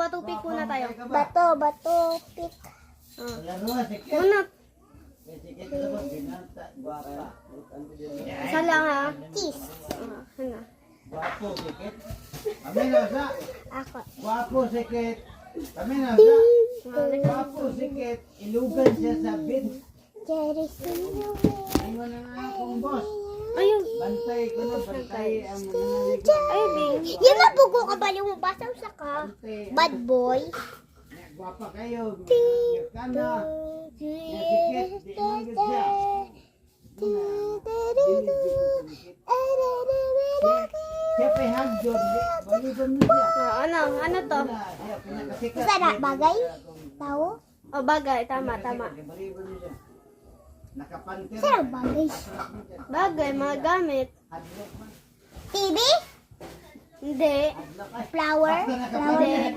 bato pick muna tayo. Bato, pick. Una. Isa lang ha. Kiss. Ano? Guwapo, sikit. Kami na sa. Ako. Guwapo, sikit. Kami na sa. Guwapo, sikit. Ilugan siya sa bin. Jerry Sino. Iwan na nga akong boss. Ayun. Bantay ko na, bantay ang mga Ayun, Bing. Yan na bugo ka ba yung basaw sa ka? Bad boy. Guwapa kayo. Ngayon ka na. Yan sikit. Di man gud siya. Siya pa'y hagdod. Baliban mo siya. Ano to? Siya pinakasikat. Isa na bagay? Tao? Oh, bagay. Tama. Baliban mo siya. Nakapantir. Isa na bagay? Bagay, mga gamit. Hadlok man. TV? Hindi. Hadlok ay. Flower? Basta Flower? nakapantir.